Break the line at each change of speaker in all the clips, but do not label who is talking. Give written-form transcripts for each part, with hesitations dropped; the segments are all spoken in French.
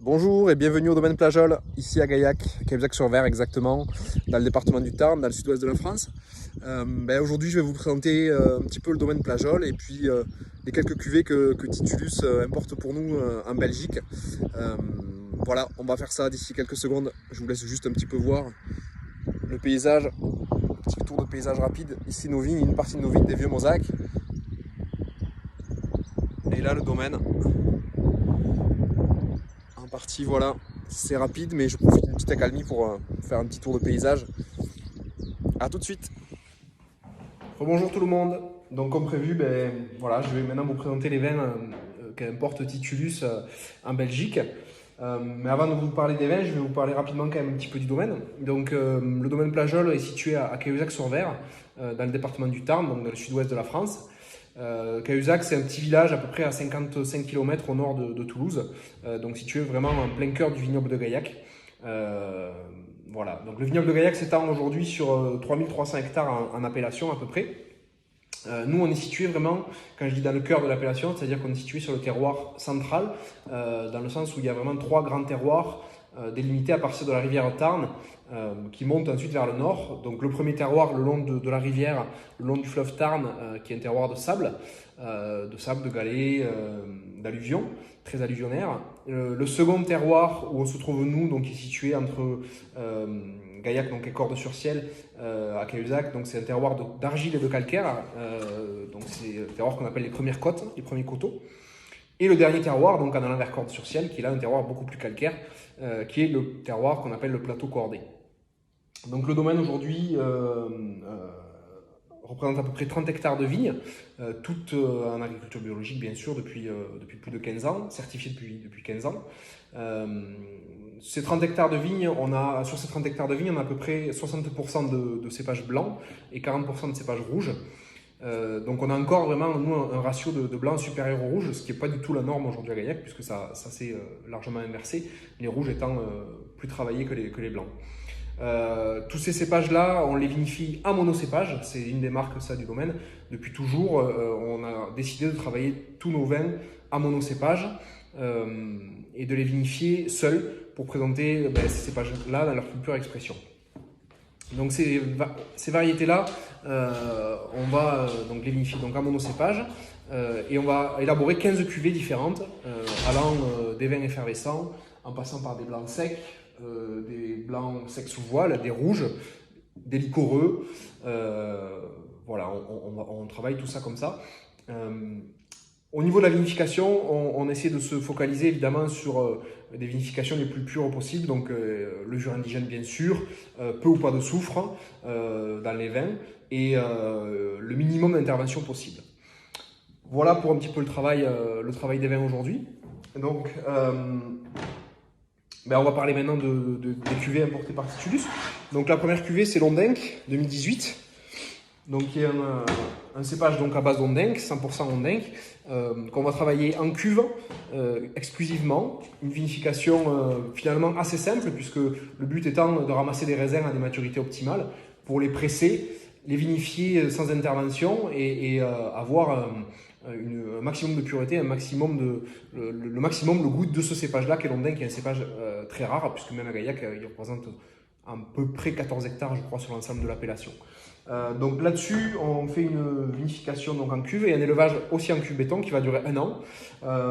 Bonjour et bienvenue au domaine Plajol, ici à Gaillac, Cahuzac-sur-Vert exactement, dans le département du Tarn, dans le sud-ouest de la France. Aujourd'hui je vais vous présenter un petit peu le domaine Plajol et puis les quelques cuvées que Titulus importe pour nous en Belgique. Voilà, on va faire ça d'ici quelques secondes, je vous laisse juste un petit peu voir le paysage, un petit tour de paysage rapide. Ici nos vignes, une partie de nos vignes des vieux mosaques. Et là le domaine. En partie, voilà, c'est rapide, mais je profite d'une petite accalmie pour faire un petit tour de paysage. A tout de suite. Bonjour tout le monde. Donc comme prévu, voilà, je vais maintenant vous présenter les vins qu'importe Titulus en Belgique. Mais avant de vous parler des vins, je vais vous parler rapidement quand même un petit peu du domaine. Donc le domaine Plajol est situé à Cahuzac-sur-Vert, dans le département du Tarn, donc dans le sud-ouest de la France. Cahuzac, c'est un petit village à peu près à 55 km au nord de Toulouse, donc situé vraiment en plein cœur du vignoble de Gaillac. Voilà. Donc le vignoble de Gaillac s'étend aujourd'hui sur 3300 hectares en appellation à peu près. Nous, on est situé vraiment, quand je dis dans le cœur de l'appellation, c'est-à-dire qu'on est situé sur le terroir central, dans le sens où il y a vraiment trois grands terroirs délimités à partir de la rivière Tarn, qui monte ensuite vers le nord. Donc le premier terroir le long de la rivière, le long du fleuve Tarn, qui est un terroir de sable, de galets, d'alluvions, très alluvionnaire. Le second terroir où on se trouve nous, donc qui est situé entre Gaillac donc, et Cordes-sur-Ciel à Cahuzac, donc c'est un terroir d'argile et de calcaire, donc c'est un terroir qu'on appelle les premières côtes, les premiers coteaux. Et le dernier terroir, donc en allant vers Cordes-sur-Ciel, qui est là un terroir beaucoup plus calcaire, qui est le terroir qu'on appelle le plateau cordé. Donc le domaine aujourd'hui représente à peu près 30 hectares de vignes, toutes en agriculture biologique bien sûr depuis plus de 15 ans, certifiées depuis 15 ans. Ces 30 hectares de vignes, sur ces 30 hectares de vignes, on a à peu près 60% de cépages blancs et 40% de cépages rouges. Donc on a encore vraiment nous, un ratio de blanc supérieur au rouge, ce qui n'est pas du tout la norme aujourd'hui à Gaillac, puisque ça s'est largement inversé, les rouges étant plus travaillés que les blancs. Tous ces cépages-là, on les vinifie en monocépage, c'est une des marques ça, du domaine. Depuis toujours, on a décidé de travailler tous nos vins en monocépage et de les vinifier seuls pour présenter ces cépages-là dans leur plus pure expression. Donc ces variétés-là, on va donc les vinifier donc en monocépage et on va élaborer 15 cuvées différentes, allant des vins effervescents, en passant par des blancs secs, des blancs secs sous voile, des rouges, des liquoreux. Voilà, on travaille tout ça comme ça. Au niveau de la vinification, on essaie de se focaliser évidemment sur des vinifications les plus pures possibles, donc le jus indigène bien sûr, peu ou pas de soufre dans les vins et le minimum d'intervention possible. Voilà pour un petit peu le travail des vins aujourd'hui. Donc, on va parler maintenant des cuvées importées par Titulus. Donc la première cuvée c'est l'Ondinck 2018. Donc qui est un cépage donc à base d'Ondinck, 100% Ondinck, qu'on va travailler en cuve exclusivement. Une vinification finalement assez simple puisque le but étant de ramasser des raisins à des maturités optimales pour les presser, les vinifier sans intervention et avoir un maximum de pureté, le maximum le goût de ce cépage-là qui est l'Ondinck, qui est un cépage très rare puisque même à Gaillac il représente à peu près 14 hectares je crois sur l'ensemble de l'appellation. Donc là-dessus, on fait une vinification donc en cuve et un élevage aussi en cuve béton qui va durer 1 an.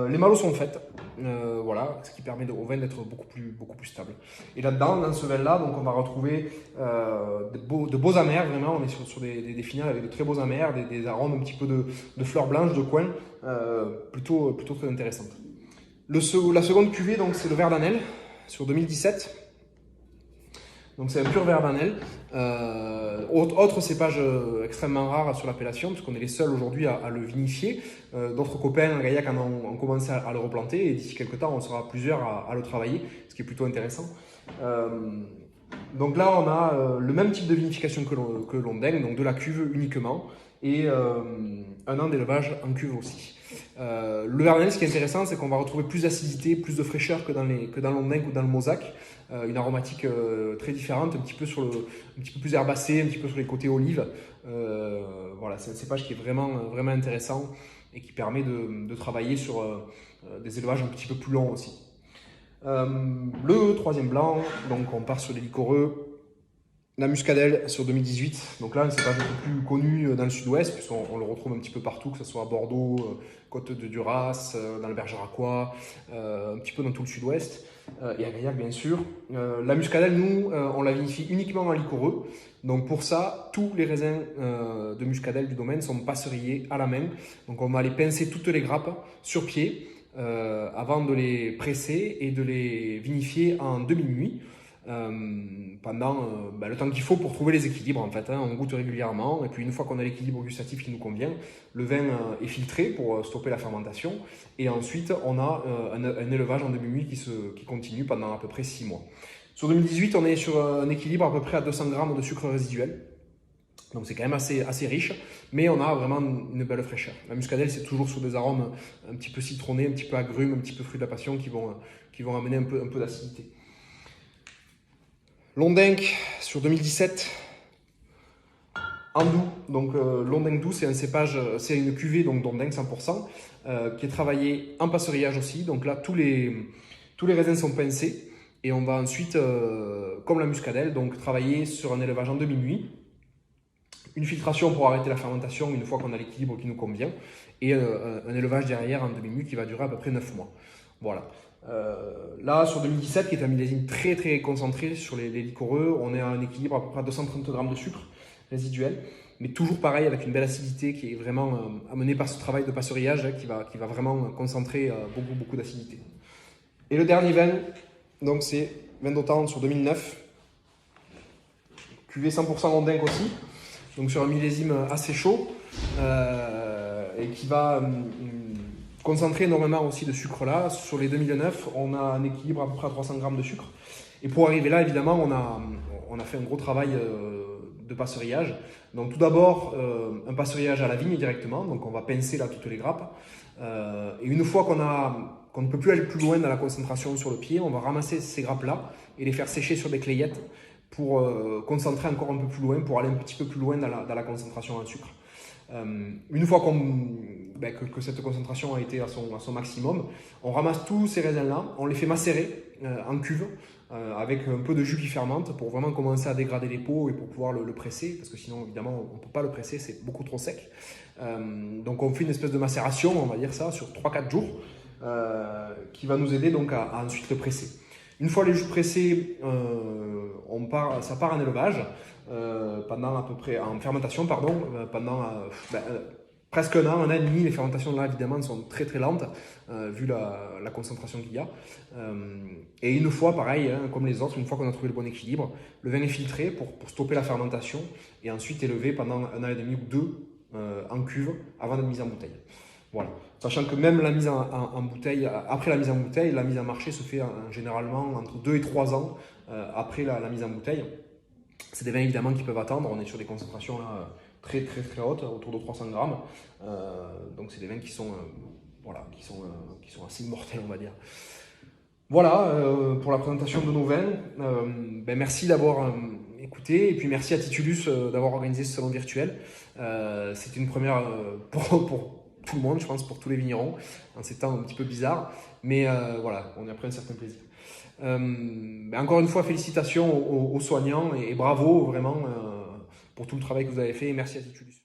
Les malos sont faits, voilà, ce qui permet au vin d'être beaucoup plus stable. Et là-dedans, dans ce vin-là, donc on va retrouver de beaux amers, vraiment, on est sur des finales avec de très beaux amers, des arômes un petit peu de fleurs blanches, de coin, plutôt très intéressantes. La seconde cuvée, donc c'est le Verdanel, sur 2017. Donc c'est un pur Verdanel, autre cépage extrêmement rare sur l'appellation, puisqu'on est les seuls aujourd'hui à le vinifier. D'autres copains à Gaillac ont commencé à le replanter, et d'ici quelques temps on sera plusieurs à le travailler, ce qui est plutôt intéressant. Donc là on a le même type de vinification que l'Ondinck, donc de la cuve uniquement, et 1 an d'élevage en cuve aussi. Le Verdanel, ce qui est intéressant, c'est qu'on va retrouver plus d'acidité, plus de fraîcheur que dans l'Ondinck ou dans le Mosaque. Une aromatique très différente, un petit peu plus herbacée, un petit peu sur les côtés olives. Voilà, c'est un cépage qui est vraiment intéressant et qui permet de travailler sur des élevages un petit peu plus longs aussi. Le troisième blanc, donc on part sur les liquoreux. La muscadelle sur 2018, donc là un cépage un peu plus connu dans le sud-ouest, puisqu'on le retrouve un petit peu partout, que ce soit à Bordeaux, Côte de Duras, dans le Bergeracois, un petit peu dans tout le sud-ouest, et à Gaillac bien sûr. La muscadelle, nous, on la vinifie uniquement en liquoreux, donc pour ça, tous les raisins de muscadelle du domaine sont passerillés à la main, donc on va les pincer toutes les grappes sur pied, avant de les presser et de les vinifier en demi-nuit. Pendant le temps qu'il faut pour trouver les équilibres en fait, hein. On goûte régulièrement et puis une fois qu'on a l'équilibre gustatif qui nous convient, le vin est filtré pour stopper la fermentation et ensuite on a un élevage en demi-nuit qui continue pendant à peu près 6 mois. Sur 2018, on est sur un équilibre à peu près à 200 grammes de sucre résiduel. Donc c'est quand même assez riche, mais on a vraiment une belle fraîcheur. La muscadelle, c'est toujours sur des arômes un petit peu citronnés, un petit peu agrumes, un petit peu fruits de la passion qui vont amener un peu d'acidité. Londenc sur 2017, en doux. Donc Londenc doux, c'est un cépage, c'est une cuvée donc Londenc 100%, qui est travaillée en passerillage aussi. Donc là, tous les raisins sont pincés et on va ensuite, comme la muscadelle, donc travailler sur un élevage en demi-nuit. Une filtration pour arrêter la fermentation une fois qu'on a l'équilibre qui nous convient et un élevage derrière en demi-nuit qui va durer à peu près 9 mois. Voilà. Là, sur 2017, qui est un millésime très concentré sur les liquoreux, on est à un équilibre à peu près à 230 grammes de sucre résiduel, mais toujours pareil avec une belle acidité qui est vraiment amenée par ce travail de passerillage qui va vraiment concentrer beaucoup d'acidité. Et le dernier vin, donc c'est vin d'Autan sur 2009, cuvée 100% Londenc aussi, donc sur un millésime assez chaud et qui va concentrer énormément aussi de sucre là. Sur les 2009, on a un équilibre à peu près à 300 grammes de sucre. Et pour arriver là, évidemment, on a fait un gros travail de passerillage. Donc tout d'abord, un passerillage à la vigne directement. Donc on va pincer là toutes les grappes. Et une fois qu'on ne peut plus aller plus loin dans la concentration sur le pied, on va ramasser ces grappes-là et les faire sécher sur des clayettes pour concentrer encore un peu plus loin, pour aller un petit peu plus loin dans la concentration en sucre. Une fois que cette concentration a été à son maximum, on ramasse tous ces raisins-là, on les fait macérer en cuve avec un peu de jus qui fermente pour vraiment commencer à dégrader les peaux et pour pouvoir le presser, parce que sinon évidemment on ne peut pas le presser, c'est beaucoup trop sec. Donc on fait une espèce de macération, on va dire ça, sur 3-4 jours qui va nous aider donc à ensuite le presser. Une fois les jus pressés, ça part en élevage pendant à peu près en fermentation pendant presque un an et demi. Les fermentations là évidemment sont très lentes vu la concentration qu'il y a. Et une fois pareil, hein, comme les autres, une fois qu'on a trouvé le bon équilibre, le vin est filtré pour stopper la fermentation et ensuite élevé pendant un an et demi ou deux en cuve avant d'être mise en bouteille. Voilà. Sachant que même la mise en bouteille, après la mise en bouteille, la mise en marché se fait généralement entre 2 et 3 ans après la mise en bouteille. C'est des vins évidemment qui peuvent attendre, on est sur des concentrations là, très hautes, autour de 300 grammes. Donc c'est des vins qui sont assez mortels, on va dire. Voilà pour la présentation de nos vins. Merci d'avoir écouté et puis merci à Titulus d'avoir organisé ce salon virtuel. C'est une première pour tout le monde, je pense, pour tous les vignerons, en ces temps un petit peu bizarres, mais voilà, on y a pris un certain plaisir. Encore une fois, félicitations aux soignants et bravo vraiment pour tout le travail que vous avez fait et merci à Titulus.